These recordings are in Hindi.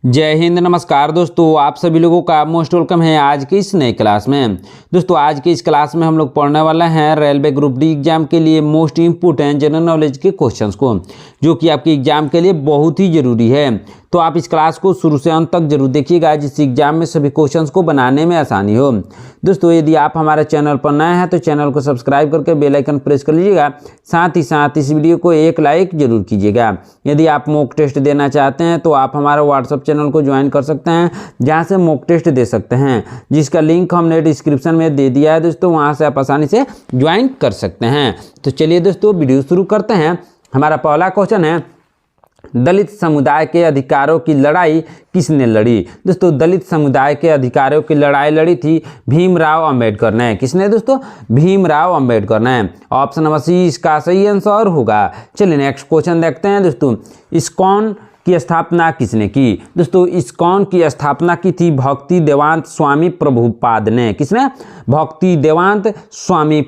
जय हिंद, नमस्कार दोस्तों। आप सभी लोगों का मोस्ट वेलकम है आज की इस नई क्लास में। दोस्तों आज की इस क्लास में हम लोग पढ़ने वाले हैं रेलवे ग्रुप डी एग्जाम के लिए मोस्ट इम्पोर्टेंट जनरल नॉलेज के क्वेश्चंस को, जो कि आपके एग्जाम के लिए बहुत ही ज़रूरी है। तो आप इस क्लास को शुरू से अंत तक जरूर देखिएगा, जिससे एग्जाम में सभी क्वेश्चंस को बनाने में आसानी हो। दोस्तों यदि आप हमारे चैनल पर नए हैं तो चैनल को सब्सक्राइब करके बेल आइकन प्रेस कर लीजिएगा। साथ ही साथ इस वीडियो को एक लाइक जरूर कीजिएगा। यदि आप मॉक टेस्ट देना चाहते हैं तो आप हमारे व्हाट्सएप चैनल को ज्वाइन कर सकते हैं, जहां से मॉक टेस्ट दे सकते हैं, जिसका लिंक हमने डिस्क्रिप्शन में दे दिया है दोस्तों। वहां से आप आसानी से ज्वाइन कर सकते हैं। तो चलिए दोस्तों वीडियो शुरू करते हैं। हमारा पहला क्वेश्चन है, दलित समुदाय के अधिकारों की लड़ाई किसने लड़ी? दोस्तों दलित समुदाय के अधिकारों की लड़ाई लड़ी थी भीमराव अंबेडकर ने। किसने दोस्तों? भीमराव अंबेडकर ने। ऑप्शन नंबर सी इसका सही आंसर होगा। चलिए नेक्स्ट क्वेश्चन देखते हैं दोस्तों। इस्कॉन की स्थापना किसने की? दोस्तों इस्कॉन की स्थापना की थी भक्ति देवांत स्वामी प्रभुपाद ने। किसने? भक्ति देवांत स्वामी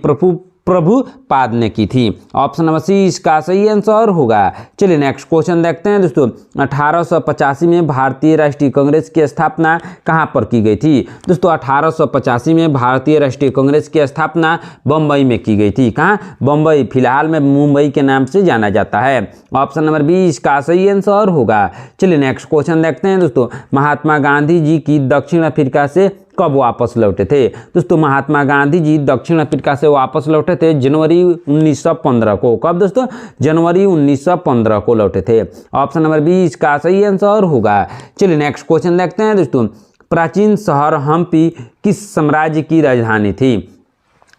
प्रभुपाद ने की थी। ऑप्शन नंबर सी इसका सही आंसर होगा। चलिए नेक्स्ट क्वेश्चन देखते हैं दोस्तों। 1885 में भारतीय राष्ट्रीय कांग्रेस की स्थापना कहां पर की गई थी? दोस्तों 1885 में भारतीय राष्ट्रीय कांग्रेस की स्थापना बम्बई में की गई थी। कहां? बम्बई, फिलहाल में मुंबई के नाम से जाना जाता है। ऑप्शन नंबर बी इसका सही आंसर होगा। चलिए नेक्स्ट क्वेश्चन देखते हैं दोस्तों। महात्मा गांधी जी की दक्षिण अफ्रीका से कब वापस लौटे थे? दोस्तों महात्मा गांधी जी दक्षिण अफ्रीका से वापस लौटे थे जनवरी 1915 को। कब दोस्तों? जनवरी 1915 को लौटे थे। ऑप्शन नंबर बी इसका सही आंसर होगा। चलिए नेक्स्ट क्वेश्चन देखते हैं दोस्तों। प्राचीन शहर हम्पी किस साम्राज्य की राजधानी थी?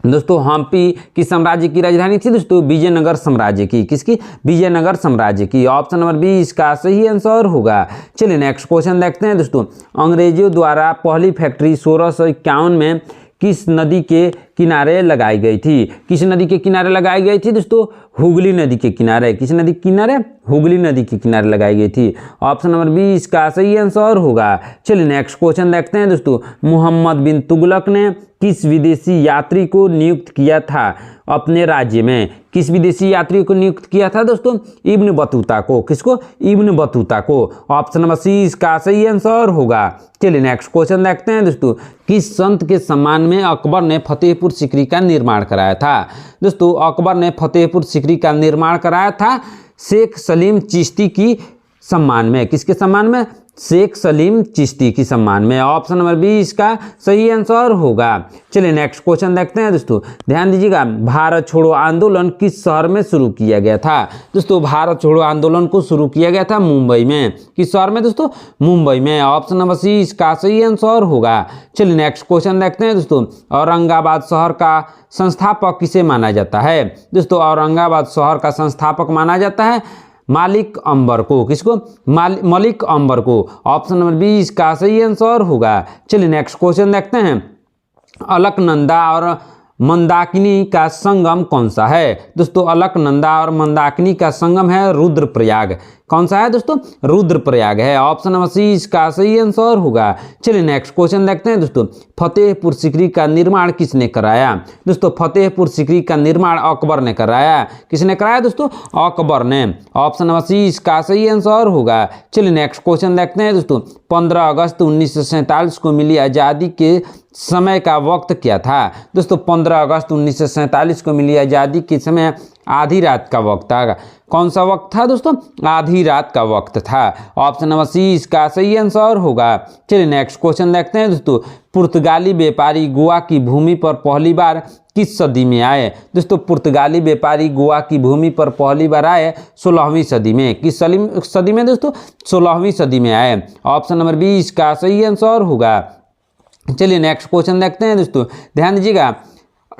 दोस्तों हम्पी किस साम्राज्य की राजधानी थी? दोस्तों विजयनगर साम्राज्य की। किसकी? विजयनगर साम्राज्य की। ऑप्शन नंबर बी इसका सही आंसर होगा। चलिए नेक्स्ट क्वेश्चन देखते हैं दोस्तों। अंग्रेजों द्वारा पहली फैक्ट्री 1651 में किस नदी के किनारे लगाई गई थी? किस नदी के किनारे लगाई गई थी दोस्तों? हुगली नदी के किनारे। किस नदी के किनारे? हुगली नदी के किनारे लगाई गई थी। ऑप्शन नंबर बी इसका सही आंसर होगा। चलिए नेक्स्ट क्वेश्चन देखते हैं दोस्तों। मोहम्मद बिन तुगलक ने किस विदेशी यात्री को नियुक्त किया था अपने राज्य में? किस विदेशी यात्री को नियुक्त किया था दोस्तों? इब्न बतूता को। किसको? इब्न बतूता को। ऑप्शन नंबर सी इसका सही आंसर होगा। चलिए नेक्स्ट क्वेश्चन देखते हैं दोस्तों। किस संत के सम्मान में अकबर ने फतेहपुर सीकरी का निर्माण कराया था? दोस्तों अकबर ने फतेहपुर सीकरी का निर्माण कराया था शेख सलीम चिश्ती की सम्मान में। किसके सम्मान में? शेख सलीम चिश्ती की सम्मान में। ऑप्शन नंबर बी इसका सही आंसर होगा। चलिए नेक्स्ट क्वेश्चन देखते हैं दोस्तों। ध्यान दीजिएगा, भारत छोड़ो आंदोलन किस शहर में शुरू किया गया था? दोस्तों भारत छोड़ो आंदोलन को शुरू किया गया था मुंबई में। किस शहर में दोस्तों? मुंबई में। ऑप्शन नंबर सी इसका सही आंसर होगा। चलिए नेक्स्ट क्वेश्चन देखते हैं दोस्तों। औरंगाबाद शहर का संस्थापक किसे माना जाता है? दोस्तों औरंगाबाद शहर का संस्थापक माना जाता है मालिक अंबर को। किसको? मलिक अंबर को। ऑप्शन नंबर बी इसका सही आंसर होगा। चलिए नेक्स्ट क्वेश्चन देखते हैं। अलकनंदा और मंदाकिनी का संगम कौन सा है? दोस्तों अलकनंदा और मंदाकिनी का संगम है रुद्रप्रयाग। कौन सा है दोस्तों? रुद्रप्रयाग है। ऑप्शन नंबर सी इसका सही आंसर होगा। चलिए नेक्स्ट क्वेश्चन देखते हैं दोस्तों। फतेहपुर सीकरी का निर्माण किसने कराया? दोस्तों फतेहपुर सीकरी का निर्माण अकबर ने कराया। किसने कराया दोस्तों? अकबर ने। ऑप्शन नंबर सी इसका सही आंसर होगा। चलिए नेक्स्ट क्वेश्चन देखते हैं दोस्तों। 15 अगस्त 1947 को मिली आज़ादी के समय का वक्त क्या था? दोस्तों 15 अगस्त 1947 को मिली आज़ादी के समय आधी रात का वक्त था। कौन सा वक्त था दोस्तों? आधी रात का वक्त था। ऑप्शन नंबर सी इसका सही आंसर होगा। चलिए नेक्स्ट क्वेश्चन देखते हैं दोस्तों। पुर्तगाली व्यापारी गोवा की भूमि पर पहली बार किस सदी में आए? दोस्तों पुर्तगाली व्यापारी गोवा की भूमि पर पहली बार आए 16वीं सदी में। किस सदी में दोस्तों? 16वीं सदी में आए। ऑप्शन नंबर बी इसका सही आंसर होगा। चलिए नेक्स्ट क्वेश्चन देखते हैं दोस्तों। ध्यान दीजिएगा,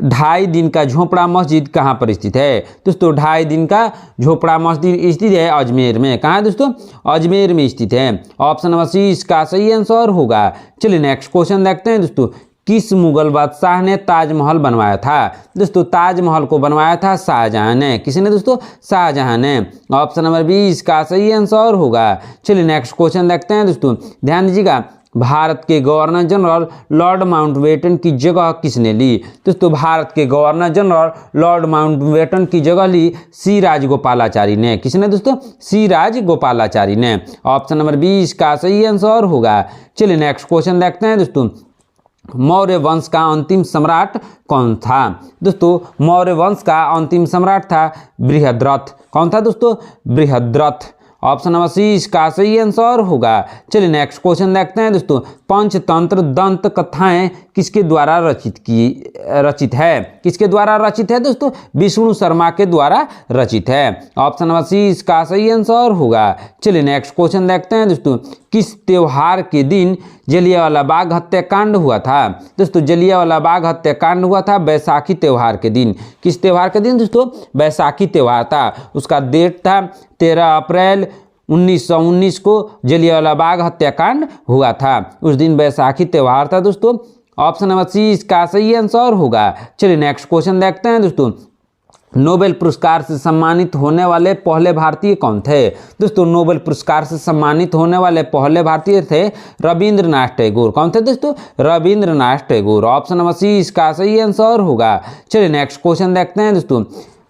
2.5 दिन का झोपड़ा मस्जिद कहाँ पर स्थित है? दोस्तों 2.5 दिन का झोपड़ा मस्जिद स्थित है अजमेर में। कहाँ है दोस्तों? अजमेर में स्थित है। ऑप्शन नंबर सी इसका सही आंसर होगा। चलिए नेक्स्ट क्वेश्चन देखते हैं दोस्तों। किस मुगल बादशाह ने ताजमहल बनवाया था? दोस्तों ताजमहल को बनवाया था शाहजहां ने। किसने दोस्तों? शाहजहां ने। ऑप्शन नंबर बी इसका सही आंसर होगा। चलिए नेक्स्ट क्वेश्चन देखते हैं दोस्तों। ध्यान दीजिएगा, भारत के गवर्नर जनरल लॉर्ड माउंटबेटन की जगह किसने ली? दोस्तों भारत के गवर्नर जनरल लॉर्ड माउंटबेटन की जगह ली सी राजगोपालाचारी ने। किसने दोस्तों? सी राजगोपालाचारी ने। ऑप्शन नंबर 20 का सही आंसर होगा। चलिए नेक्स्ट क्वेश्चन देखते हैं दोस्तों। मौर्य वंश का अंतिम सम्राट कौन था? दोस्तों मौर्य वंश का अंतिम सम्राट था बृहद्रथ। कौन था दोस्तों? बृहद्रथ। ऑप्शन नंबर सी इसका सही आंसर होगा। चलिए नेक्स्ट क्वेश्चन देखते हैं दोस्तों। पंचतंत्र दंत कथाएं किसके द्वारा रचित है? किसके द्वारा रचित है दोस्तों? विष्णु शर्मा के द्वारा रचित है। ऑप्शन नंबर सी इसका सही आंसर होगा। चलिए नेक्स्ट क्वेश्चन देखते हैं दोस्तों। किस त्योहार के दिन जलियांवाला बाग हत्याकांड हुआ था? दोस्तों जलियांवाला बाग हत्याकांड हुआ था बैसाखी त्योहार के दिन। किस त्योहार के दिन दोस्तों? बैसाखी त्योहार था। उसका डेट था 13 अप्रैल 1919 को जलियांवाला बाग हत्याकांड हुआ था। उस दिन बैसाखी त्योहार था दोस्तों। ऑप्शन नंबर सी इसका सही आंसर होगा। चलिए नेक्स्ट क्वेश्चन देखते हैं दोस्तों। नोबेल पुरस्कार से सम्मानित होने वाले पहले भारतीय कौन थे? दोस्तों नोबेल पुरस्कार से सम्मानित होने वाले पहले भारतीय थे रविंद्रनाथ टैगोर। कौन थे दोस्तों? Rabindranath Tagore. Option number C इसका सही आंसर होगा। चलिए नेक्स्ट क्वेश्चन देखते हैं दोस्तों।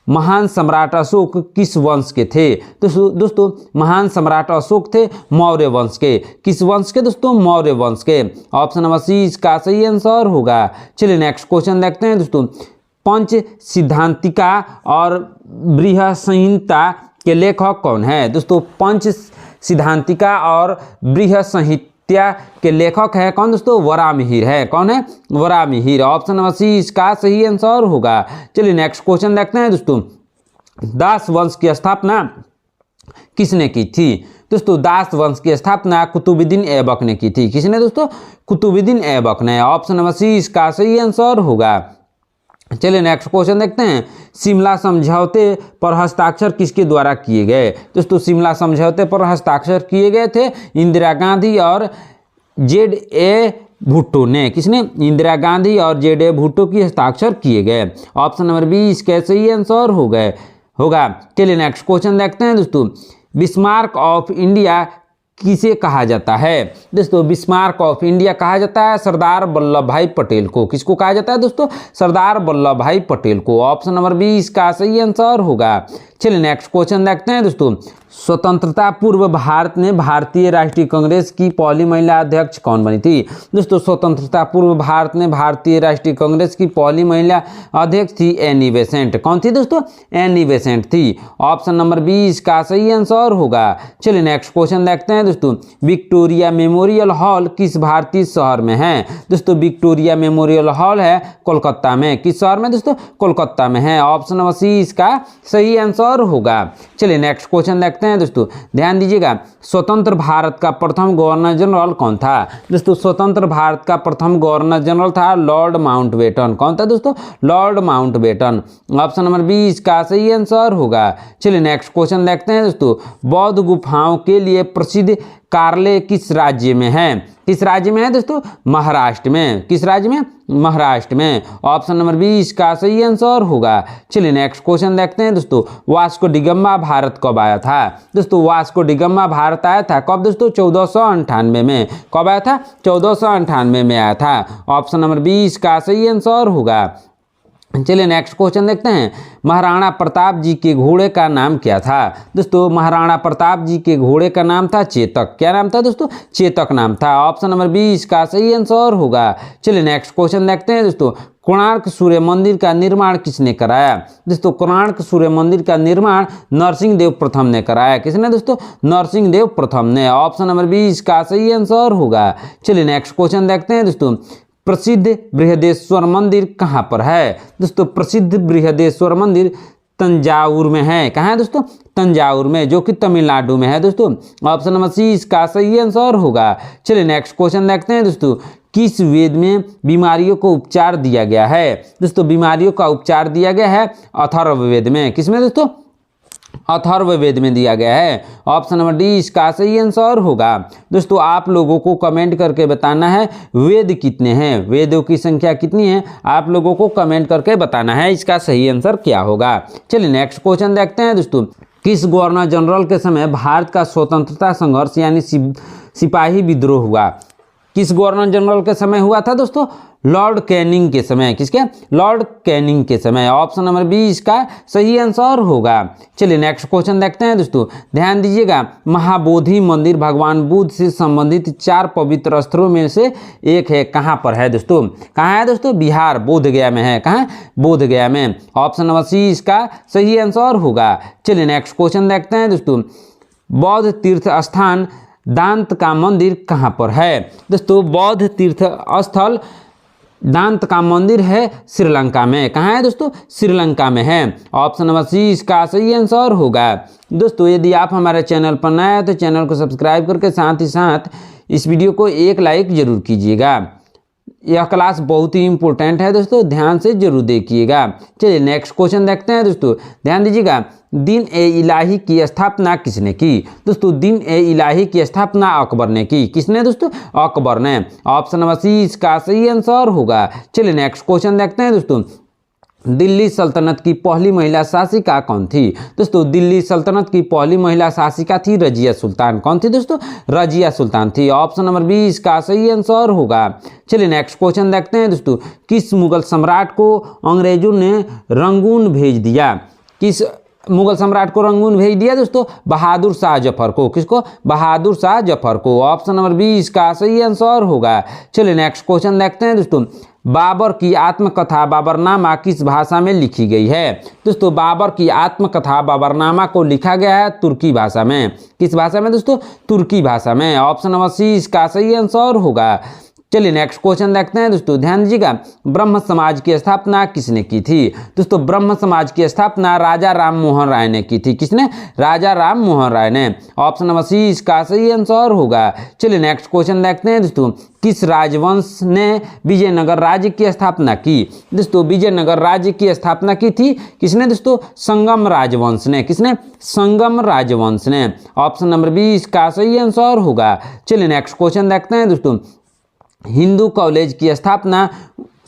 महान सम्राट अशोक किस वंश के थे? दोस्तों महान सम्राट अशोक थे मौर्य वंश के। किस वंश के दोस्तों? मौर्य वंश के। ऑप्शन नंबर सी इसका सही आंसर होगा। चलिए नेक्स्ट क्वेश्चन देखते हैं दोस्तों। पंच सिद्धांतिका और बृहत्संहिता के लेखक कौन है? दोस्तों पंच सिद्धांतिका और बृहत्संहिता के लेखक है कौन दोस्तों? वराहमिहिर है। कौन है? वराहमिहिर। ऑप्शन नंबर सी इसका सही आंसर होगा। चलिए नेक्स्ट क्वेश्चन देखते हैं दोस्तों। दास वंश की स्थापना किसने की थी? दोस्तों दास वंश की स्थापना कुतुबुद्दीन ऐबक ने की थी। किसने दोस्तों? कुतुबुद्दीन ऐबक ने। ऑप्शन नंबर सी इसका सही आंसर होगा। चलिए नेक्स्ट क्वेश्चन देखते हैं। शिमला समझौते पर हस्ताक्षर किसके द्वारा किए गए? दोस्तों शिमला समझौते पर हस्ताक्षर किए गए थे इंदिरा गांधी और ZA भुट्टो ने। किसने? इंदिरा गांधी और ZA भुट्टो की हस्ताक्षर किए गए। ऑप्शन नंबर 20 कैसे ही आंसर होगा। चलिए नेक्स्ट क्वेश्चन देखते हैं दोस्तों। बिस्मार्क ऑफ इंडिया किसे कहा जाता है? दोस्तों बिस्मार्क ऑफ इंडिया कहा जाता है सरदार वल्लभ भाई पटेल को। किसको कहा जाता है दोस्तों? सरदार वल्लभ भाई पटेल को। ऑप्शन नंबर 20 का सही आंसर होगा। चलिए नेक्स्ट क्वेश्चन देखते हैं दोस्तों। स्वतंत्रता पूर्व भारत में भारतीय राष्ट्रीय कांग्रेस की पहली महिला अध्यक्ष कौन बनी थी? दोस्तों स्वतंत्रता पूर्व भारत में भारतीय राष्ट्रीय कांग्रेस की पहली महिला अध्यक्ष थी एनी बेसेंट। कौन थी दोस्तों? एनी बेसेंट थी। ऑप्शन नंबर 20 का सही आंसर होगा। चलिए नेक्स्ट क्वेश्चन देखते हैं दोस्तों। विक्टोरिया मेमोरियल हॉल किस भारतीय शहर में है? दोस्तों विक्टोरिया मेमोरियल हॉल है कोलकाता में। किस शहर में दोस्तों? कोलकाता में है। ऑप्शन नंबर सी इसका सही आंसर होगा। चलिए नेक्स्ट क्वेश्चन देखते हैं दोस्तों। ध्यान दीजिएगा। स्वतंत्र भारत का प्रथम गवर्नर जनरल कौन था? दोस्तों स्वतंत्र भारत का प्रथम गवर्नर जनरल था लॉर्ड माउंटबेटन। कौन था दोस्तों? Lord Mountbatten. ऑप्शन नंबर 20 का सही आंसर होगा। चलिए नेक्स्ट क्वेश्चन देखते हैं दोस्तों। बौद्ध गुफाओं के लिए प्रसिद्ध कार्ले किस राज्य में है? किस राज्य में है दोस्तों? महाराष्ट्र में। किस राज्य में? महाराष्ट्र में। ऑप्शन नंबर 20 का सही आंसर होगा। चलिए नेक्स्ट क्वेश्चन देखते हैं दोस्तों। वास्को डिगम्मा भारत कब आया था? दोस्तों वास्को डिगम्मा भारत आया था कब दोस्तों? 1498 में। कब आया था? 1498 में आया था। ऑप्शन नंबर 20 का सही आंसर होगा। चलिए नेक्स्ट क्वेश्चन देखते हैं। महाराणा प्रताप जी के घोड़े का नाम क्या था? दोस्तों महाराणा प्रताप जी के घोड़े का नाम था चेतक। क्या नाम था दोस्तों? चेतक नाम था। ऑप्शन नंबर 20 का सही आंसर होगा। चलिए नेक्स्ट क्वेश्चन देखते हैं दोस्तों। कोणार्क सूर्य मंदिर का निर्माण किसने कराया? दोस्तों कोणार्क सूर्य मंदिर का निर्माण नरसिंह देव प्रथम ने कराया। किसने दोस्तों? नरसिंह देव प्रथम ने। ऑप्शन नंबर 20 का सही आंसर होगा। चलिए नेक्स्ट क्वेश्चन देखते हैं दोस्तों। प्रसिद्ध बृहदेश्वर मंदिर कहाँ पर है? दोस्तों प्रसिद्ध बृहदेश्वर मंदिर तंजावुर में है। कहाँ है दोस्तों? तंजावुर में, जो कि तमिलनाडु में है दोस्तों। ऑप्शन नंबर सी इसका सही आंसर होगा। चलिए नेक्स्ट क्वेश्चन देखते हैं दोस्तों। किस वेद में बीमारियों को उपचार दिया गया है? दोस्तों बीमारियों का उपचार दिया गया है अथर्ववेद में। किसमें दोस्तों? अथर्ववेद में दिया गया है। ऑप्शन नंबर डी इसका सही आंसर होगा। दोस्तों आप लोगों को कमेंट करके बताना है वेद कितने हैं, वेदों की संख्या कितनी है, आप लोगों को कमेंट करके बताना है इसका सही आंसर क्या होगा। चलिए नेक्स्ट क्वेश्चन देखते हैं दोस्तों। किस गवर्नर जनरल के समय भारत का स्वतंत्रता संघर्ष यानी सिपाही विद्रोह हुआ? किस गवर्नर जनरल के समय हुआ था दोस्तों? लॉर्ड कैनिंग के समय। किसके? लॉर्ड कैनिंग के समय। ऑप्शन नंबर बी इसका सही आंसर होगा। चलिए नेक्स्ट क्वेश्चन देखते हैं दोस्तों, ध्यान दीजिएगा। महाबोधि मंदिर भगवान बुद्ध से संबंधित 4 पवित्र स्थलों में से एक है, कहाँ पर है दोस्तों? कहाँ है दोस्तों? बिहार, बोधगया में है। कहाँ? बोधगया में। ऑप्शन नंबर सी इसका सही आंसर होगा। चलिए नेक्स्ट क्वेश्चन देखते हैं दोस्तों, बौद्ध तीर्थ स्थान दांत का मंदिर कहाँ पर है? दोस्तों बौद्ध तीर्थ स्थल दांत का मंदिर है श्रीलंका में। कहाँ है दोस्तों? श्रीलंका में है। ऑप्शन नंबर सी इसका सही आंसर होगा। दोस्तों यदि आप हमारे चैनल पर नए हैं तो चैनल को सब्सक्राइब करके साथ ही साथ इस वीडियो को एक लाइक जरूर कीजिएगा। यह क्लास बहुत ही इंपॉर्टेंट है दोस्तों, ध्यान से जरूर देखिएगा। चलिए नेक्स्ट क्वेश्चन देखते हैं दोस्तों, ध्यान दीजिएगा। दिन ए इलाही की स्थापना किसने की? दोस्तों दिन ए इलाही की स्थापना अकबर ने की। किसने दोस्तों? अकबर ने। ऑप्शन नंबर सी इसका सही आंसर होगा। चलिए नेक्स्ट क्वेश्चन देखते हैं दोस्तों, दिल्ली सल्तनत की पहली महिला शासिका कौन थी? दोस्तों दिल्ली सल्तनत की पहली महिला शासिका थी रजिया सुल्तान। कौन थी दोस्तों? रजिया सुल्तान थी। ऑप्शन नंबर बी इसका सही आंसर होगा। चलिए नेक्स्ट क्वेश्चन देखते हैं दोस्तों, किस मुगल सम्राट को अंग्रेजों ने रंगून भेज दिया? किस मुगल सम्राट को रंगून भेज दिया दोस्तों? बहादुर शाह जफर को। किसको? बहादुर शाह जफर को। ऑप्शन नंबर बी इसका सही आंसर होगा। चलिए नेक्स्ट क्वेश्चन देखते हैं दोस्तों, बाबर की आत्मकथा बाबरनामा किस भाषा में लिखी गई है? दोस्तों बाबर की आत्मकथा बाबरनामा को लिखा गया है तुर्की भाषा में। किस भाषा में दोस्तों? तुर्की भाषा में। ऑप्शन नंबर सी इसका सही आंसर होगा। चलिए नेक्स्ट क्वेश्चन देखते हैं दोस्तों, ध्यान दीजिएगा। ब्रह्म समाज की स्थापना किसने की थी? दोस्तों ब्रह्म समाज की स्थापना राजा राम मोहन राय ने की थी। किसने? राजा राम मोहन राय ने। ऑप्शन नंबर सी इसका सही आंसर होगा। चलिए नेक्स्ट क्वेश्चन देखते हैं दोस्तों, किस राजवंश ने विजयनगर राज्य की स्थापना की? दोस्तों विजयनगर राज्य की स्थापना की थी किसने दोस्तों? संगम राजवंश ने। किसने? संगम राजवंश ने। ऑप्शन नंबर बी इसका सही आंसर होगा। चलिए नेक्स्ट क्वेश्चन देखते हैं दोस्तों, हिंदू कॉलेज की स्थापना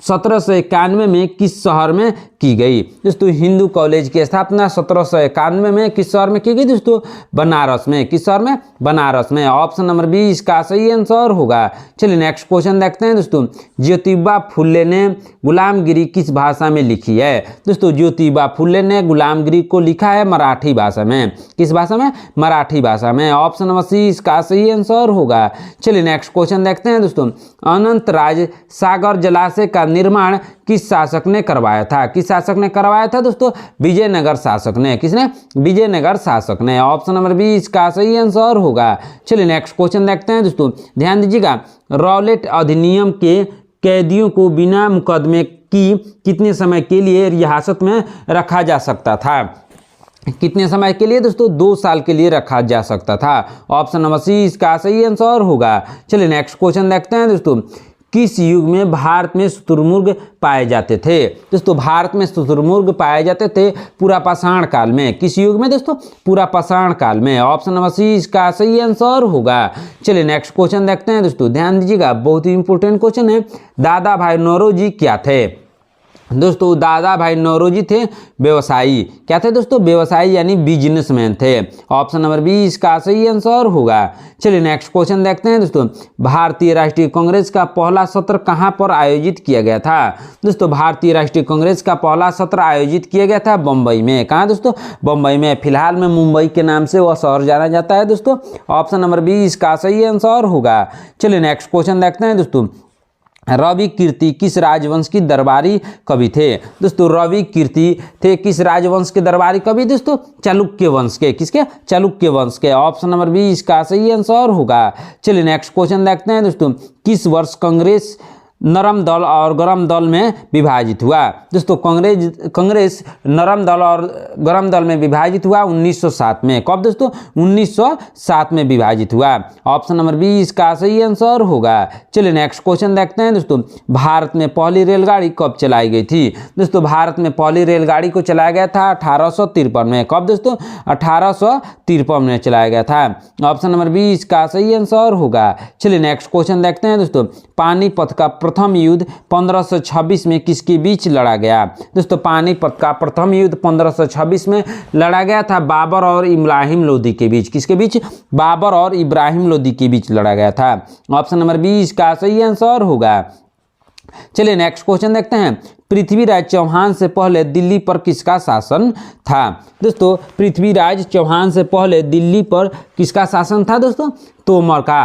1791 में किस शहर में की गई? दोस्तों हिंदू कॉलेज की स्थापना 1791 में किस शहर में की गई दोस्तों? बनारस में। किस शहर में? बनारस में। ऑप्शन नंबर बी इसका सही आंसर होगा। चलिए नेक्स्ट क्वेश्चन देखते हैं दोस्तों, ज्योतिबा फुले ने गुलामगिरी किस भाषा में लिखी है? दोस्तों ज्योतिबा फुले ने गुलामगिरी को लिखा है मराठी भाषा में। किस भाषा में? मराठी भाषा में। ऑप्शन नंबर सी इसका सही आंसर होगा। चलिए नेक्स्ट क्वेश्चन देखते हैं दोस्तों, अनंत राज सागर जलाशय का निर्माण किस शासक ने करवाया था? किस शासक ने करवाया था दोस्तों? विजयनगर शासक ने। किसने? विजयनगर शासक ने। ऑप्शन नंबर बी इसका सही आंसर होगा। चलिए नेक्स्ट क्वेश्चन देखते हैं दोस्तों, ध्यान दीजिएगा। रॉलेट अधिनियम के कैदियों को बिना मुकदमे की कितने समय के लिए रियासत में रखा जा सकता था? कितने समय के लिए दोस्तों? 2 साल के लिए रखा जा सकता था। ऑप्शन नंबर सी इसका सही आंसर होगा। चलिए नेक्स्ट क्वेश्चन देखते हैं दोस्तों, किस युग में भारत में शुतुरमुर्ग पाए जाते थे? दोस्तों भारत में शुतुरमुर्ग पाए जाते थे पूरा पाषाण काल में। किस युग में दोस्तों? पूरा पाषाण काल में। ऑप्शन नंबर सी इसका सही आंसर होगा। चलिए नेक्स्ट क्वेश्चन देखते हैं दोस्तों, ध्यान दीजिएगा, बहुत ही इंपॉर्टेंट क्वेश्चन है। दादा भाई नौरोजी क्या थे? दोस्तों दादा भाई नौरोजी थे व्यवसायी। क्या थे दोस्तों? व्यवसायी यानी बिजनेसमैन थे। ऑप्शन नंबर बी इसका सही आंसर होगा। चलिए नेक्स्ट क्वेश्चन देखते हैं दोस्तों, भारतीय राष्ट्रीय कांग्रेस का पहला सत्र कहां पर आयोजित किया गया था? दोस्तों भारतीय राष्ट्रीय कांग्रेस का पहला सत्र आयोजित किया गया था बम्बई में। कहां दोस्तों? बम्बई में। फिलहाल में मुंबई के नाम से वह शहर जाना जाता है दोस्तों। ऑप्शन नंबर बी इसका सही आंसर होगा। चलिए नेक्स्ट क्वेश्चन देखते हैं दोस्तों, रवि कीर्ति किस राजवंश की दरबारी कवि थे? दोस्तों रवि कीर्ति थे किस राजवंश के दरबारी कवि दोस्तों? चालुक्य वंश के। किसके? चालुक्य वंश के। ऑप्शन नंबर बी इसका सही आंसर होगा। चलिए नेक्स्ट क्वेश्चन देखते हैं दोस्तों, किस वर्ष कांग्रेस नरम दल और गरम दल में विभाजित हुआ? दोस्तों कांग्रेस नरम दल और गरम दल में विभाजित हुआ 1907 में। कब दोस्तों? 1907 में विभाजित हुआ। ऑप्शन नंबर बी इसका सही आंसर होगा। चलिए नेक्स्ट क्वेश्चन देखते हैं दोस्तों, भारत में पहली रेलगाड़ी कब चलाई गई थी? दोस्तों भारत में पहली रेलगाड़ी को चलाया गया था 1853 में। कब दोस्तों? 1853 में चलाया गया था। ऑप्शन नंबर बी इसका सही आंसर होगा। चलिए नेक्स्ट क्वेश्चन देखते हैं दोस्तों, पानीपत का प्रथम युद्ध 1526 में किसके बीच लड़ा गया? दोस्तों पानीपत का प्रथम युद्ध 1526 में लड़ा गया था बाबर और इब्राहिम लोदी के बीच। किसके बीच? बाबर और इब्राहिम लोदी के बीच लड़ा गया था। ऑप्शन नंबर 20 का सही आंसर होगा। चलिए नेक्स्ट क्वेश्चन देखते हैं। पृथ्वीराज चौहान से पहले दिल्ली पर किसका शासन था? दोस्तों पृथ्वीराज चौहान से पहले दिल्ली पर किसका शासन था? दोस्तों तोमर का।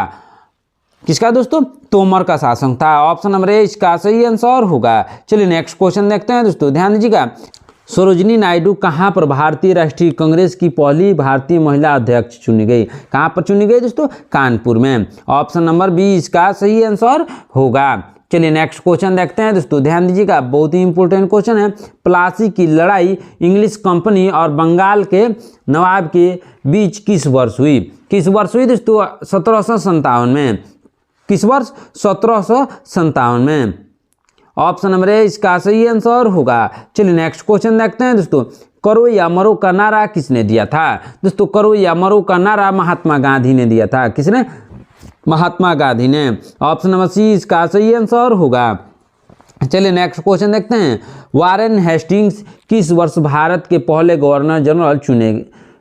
किसका दोस्तों? तोमर का शासन था। ऑप्शन नंबर ए इसका सही आंसर होगा। चलिए नेक्स्ट क्वेश्चन देखते हैं दोस्तों, ध्यान दीजिएगा। सरोजिनी नायडू कहाँ पर भारतीय राष्ट्रीय कांग्रेस की पहली भारतीय महिला अध्यक्ष चुनी गई? कहाँ पर चुनी गई दोस्तों? कानपुर में। ऑप्शन नंबर 20 का सही आंसर होगा। चलिए नेक्स्ट क्वेश्चन देखते हैं दोस्तों, ध्यान दीजिएगा, बहुत ही इंपॉर्टेंट क्वेश्चन है। प्लासी की लड़ाई इंग्लिश कंपनी और बंगाल के नवाब के बीच किस वर्ष हुई? किस वर्ष हुई दोस्तों? 1757 में। किस वर्ष? 1757 में। ऑप्शन नंबर ए इसका सही आंसर होगा। चलिए नेक्स्ट क्वेश्चन देखते हैं दोस्तों। करो या मरो का नारा किसने दिया था? दोस्तों करो या मरो का नारा महात्मा गांधी ने दिया था। किसने? महात्मा गांधी ने। ऑप्शन नंबर सी इसका सही आंसर होगा। चलिए नेक्स्ट क्वेश्चन देखते हैं। वारेन हेस्टिंग्स किस वर्ष भारत के पहले गवर्नर जनरल चुने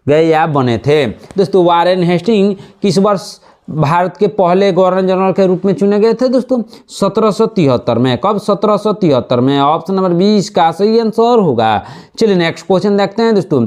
गए या बने थे? दोस्तों वारेन हेस्टिंग किस वर्ष भारत के पहले गवर्नर जनरल के रूप में चुने गए थे? दोस्तों 1773 में। कब? 1773 में। ऑप्शन नंबर 20 का सही आंसर होगा। चलिए नेक्स्ट क्वेश्चन देखते हैं दोस्तों।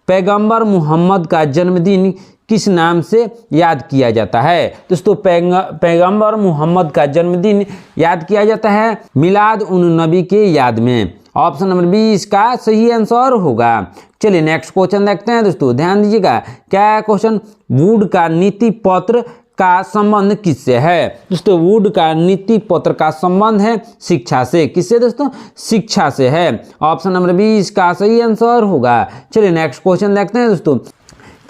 पैगंबर मोहम्मद का जन्मदिन किस नाम से याद किया जाता है? दोस्तों पैगंबर मोहम्मद का जन्मदिन याद किया जाता है मिलाद उन नबी के याद में। ऑप्शन नंबर 20 का सही आंसर होगा। चलिए नेक्स्ट क्वेश्चन देखते हैं दोस्तों, ध्यान दीजिएगा। क्या क्वेश्चन? वुड का नीति पत्र का संबंध किससे है? दोस्तों वुड का नीति पत्र का संबंध है शिक्षा से। किससे दोस्तों? शिक्षा से है। ऑप्शन नंबर 20 का सही आंसर होगा। चलिए नेक्स्ट क्वेश्चन देखते हैं दोस्तों।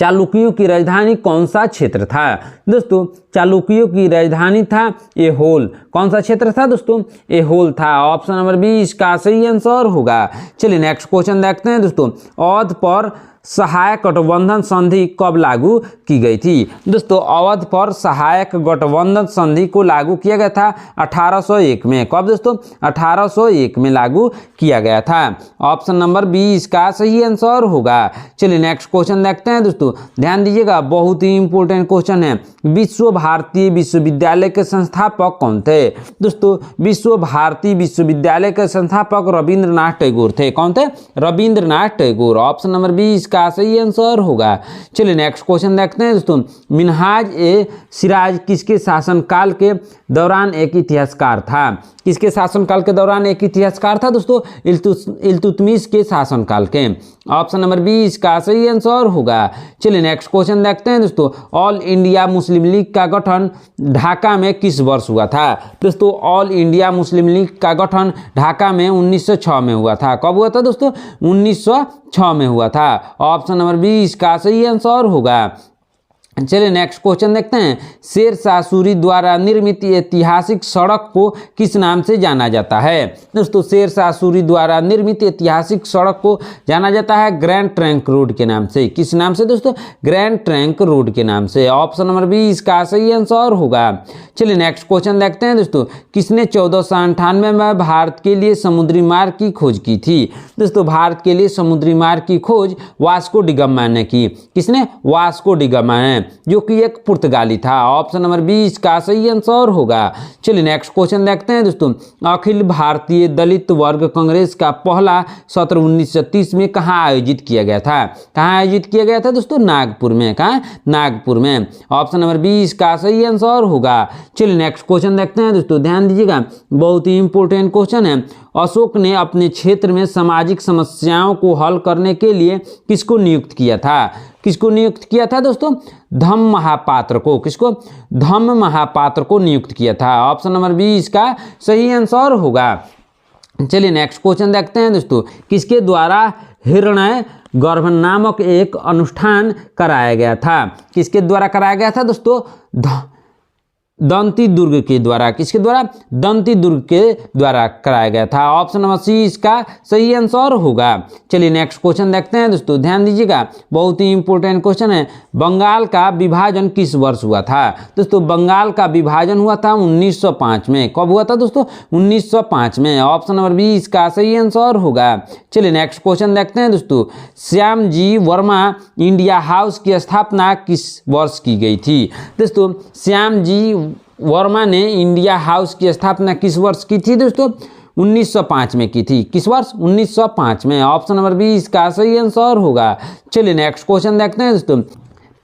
चालुक्यों की राजधानी कौन सा क्षेत्र था? दोस्तों चालुक्यों की राजधानी था ऐहोल। कौन सा क्षेत्र था दोस्तों? ऐहोल था। ऑप्शन नंबर 20 का सही आंसर होगा। चलिए नेक्स्ट क्वेश्चन देखते हैं दोस्तों। अवध पर सहायक गठबंधन संधि कब लागू की गई थी? दोस्तों अवध पर सहायक गठबंधन संधि को लागू किया गया था 1801 में। कब दोस्तों? 1801 में लागू किया गया था। ऑप्शन नंबर 20 का सही आंसर होगा। चलिए नेक्स्ट क्वेश्चन देखते हैं दोस्तों, ध्यान दीजिएगा, बहुत ही इंपॉर्टेंट क्वेश्चन है। विश्व भारती विश्वविद्यालय के संस्थापक कौन थे? दोस्तों विश्व भारती विश्वविद्यालय के संस्थापक रविंद्रनाथ टैगोर थे। कौन थे? रविंद्रनाथ टैगोर। ऑप्शन नंबर 20 का सही आंसर होगा। चलिए नेक्स्ट क्वेश्चन देखते हैं दोस्तों। मिनहाज ए सिराज किसके शासनकाल के दौरान एक इतिहासकार था? किसके शासनकाल के दौरान एक इतिहासकार था दोस्तों? इल्तुतमिश के शासनकाल के। ऑप्शन नंबर 20 का सही आंसर होगा। चलिए नेक्स्ट क्वेश्चन देखते हैं दोस्तों। ऑल इंडिया मुस्लिम लीग का गठन ढाका में किस वर्ष हुआ था? दोस्तों ऑल इंडिया मुस्लिम लीग का गठन ढाका में 1906 में हुआ था। कब हुआ था दोस्तों? 1906 में हुआ था। ऑप्शन नंबर 20 का सही आंसर होगा। चलिए नेक्स्ट क्वेश्चन देखते हैं। शेर शाह सूरी द्वारा निर्मित ऐतिहासिक सड़क को किस नाम से जाना जाता है? दोस्तों शेर शाह सूरी द्वारा निर्मित ऐतिहासिक सड़क को जाना जाता है ग्रैंड ट्रंक रोड के नाम से। किस नाम से दोस्तों? ग्रैंड ट्रंक रोड के नाम से। ऑप्शन नंबर 20 का सही आंसर होगा। चलिए नेक्स्ट क्वेश्चन देखते हैं दोस्तों। किसने 1498 में भारत के लिए समुद्री मार्ग की खोज की थी? दोस्तों भारत के लिए समुद्री मार्ग की खोज वास्को डी गामा ने की। किसने? वास्को डी गामा ने, जो कि एक पुर्तगाली था। ऑप्शन नंबर 20 का सही आंसर होगा। चलिए नेक्स्ट क्वेश्चन देखते हैं दोस्तों। अखिल भारतीय दलित वर्ग कांग्रेस का पहला सत्र 1930 में कहाँ आयोजित किया गया था? कहाँ आयोजित किया गया था दोस्तों? नागपुर में। कहाँ? नागपुर में। ऑप्शन नंबर 20 का सही आंसर होगा। चलिए नेक्स्ट क्वेश्चन देखते हैं दोस्तों, ध्यान दीजिएगा, बहुत ही इंपॉर्टेंट क्वेश्चन है। अशोक ने अपने क्षेत्र में सामाजिक समस्याओं को हल करने के लिए किसको नियुक्त किया था? किसको नियुक्त किया था दोस्तों? धम्म महापात्र को। किसको? धम्म महापात्र को नियुक्त किया था। ऑप्शन नंबर 20 का सही आंसर होगा। चलिए नेक्स्ट क्वेश्चन देखते हैं दोस्तों। किसके द्वारा हिरण्य गर्भ नामक एक अनुष्ठान कराया गया था? किसके द्वारा कराया गया था दोस्तों? दंती दुर्ग के द्वारा, किसके द्वारा? दंती दुर्ग के द्वारा कराया गया था। ऑप्शन नंबर सी इसका सही आंसर होगा। चलिए नेक्स्ट क्वेश्चन देखते हैं दोस्तों, ध्यान दीजिएगा, बहुत ही इंपॉर्टेंट क्वेश्चन है। बंगाल का विभाजन किस वर्ष हुआ था? दोस्तों बंगाल का विभाजन हुआ था 1905 में। कब हुआ था दोस्तों? 1905 में। ऑप्शन नंबर बी इसका सही आंसर होगा। चलिए नेक्स्ट क्वेश्चन देखते हैं दोस्तों, श्याम जी वर्मा इंडिया हाउस की स्थापना किस वर्ष की गई थी? दोस्तों श्याम जी वर्मा ने इंडिया हाउस की स्थापना किस वर्ष की थी दोस्तों? 1905 में की थी। किस वर्ष? 1905 में। ऑप्शन नंबर बी इसका सही आंसर होगा। चलिए नेक्स्ट क्वेश्चन देखते हैं दोस्तों,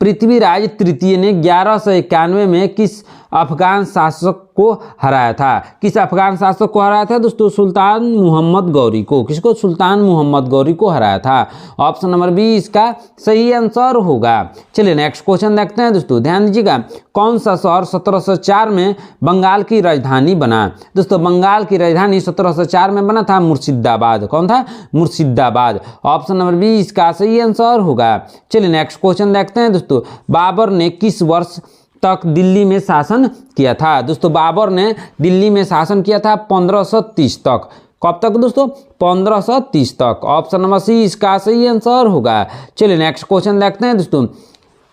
पृथ्वीराज तृतीय ने 1191 में किस अफगान शासक को हराया था? किस अफगान शासक को हराया था दोस्तों? सुल्तान मोहम्मद गौरी को। किसको? सुल्तान मोहम्मद गौरी को हराया था। ऑप्शन नंबर बी इसका सही आंसर होगा। चलिए नेक्स्ट क्वेश्चन देखते हैं दोस्तों, ध्यान दीजिएगा, कौन सा शहर 1704 में बंगाल की राजधानी बना? दोस्तों बंगाल की राजधानी 1704 में बना था मुर्शिदाबाद। कौन था? मुर्शिदाबाद। ऑप्शन नंबर बी इसका सही आंसर होगा। चलिए नेक्स्ट क्वेश्चन देखते हैं दोस्तों, बाबर ने किस वर्ष तक दिल्ली में शासन किया था? दोस्तों बाबर ने दिल्ली में शासन किया था 1530 तक। कब तक दोस्तों? 1530 तक। ऑप्शन नंबर सी इसका सही आंसर होगा। चलिए नेक्स्ट क्वेश्चन देखते हैं दोस्तों,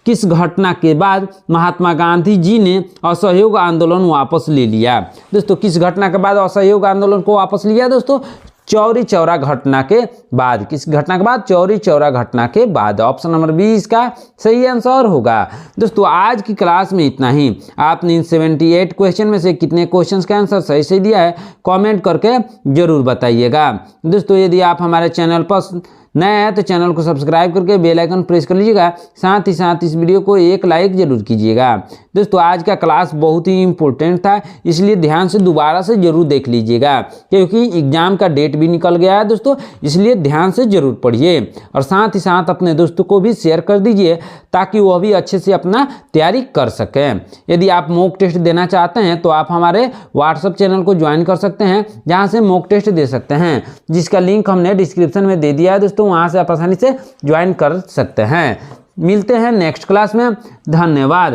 किस घटना के बाद महात्मा गांधी जी ने असहयोग आंदोलन वापस ले लिया? दोस्तों किस घटना के बाद असहयोग आंदोलन को वापस लिया दोस्तों? चौरी चौरा घटना के बाद। किस घटना के बाद? चौरी चौरा घटना के बाद। ऑप्शन नंबर बी इसका सही आंसर होगा। दोस्तों आज की क्लास में इतना ही। आपने इन 78 क्वेश्चन में से कितने क्वेश्चंस का आंसर सही से दिया है कमेंट करके जरूर बताइएगा। दोस्तों यदि आप हमारे चैनल पर नए हैं तो चैनल को सब्सक्राइब करके बेल आइकन प्रेस कर लीजिएगा, साथ ही साथ इस वीडियो को एक लाइक जरूर कीजिएगा। दोस्तों आज का क्लास बहुत ही इंपॉर्टेंट था, इसलिए ध्यान से दोबारा से जरूर देख लीजिएगा, क्योंकि एग्जाम का डेट भी निकल गया है दोस्तों, इसलिए ध्यान से जरूर पढ़िए और साथ ही साथ अपने दोस्तों को भी शेयर कर दीजिए ताकि वह भी अच्छे से अपना तैयारी कर सकें। यदि आप मॉक टेस्ट देना चाहते हैं तो आप हमारे व्हाट्सएप चैनल को ज्वाइन कर सकते हैं, जहाँ से मॉक टेस्ट दे सकते हैं, जिसका लिंक हमने डिस्क्रिप्शन में दे दिया है दोस्तों, वहाँ से आप आसानी से ज्वाइन कर सकते हैं। मिलते हैं नेक्स्ट क्लास में। धन्यवाद।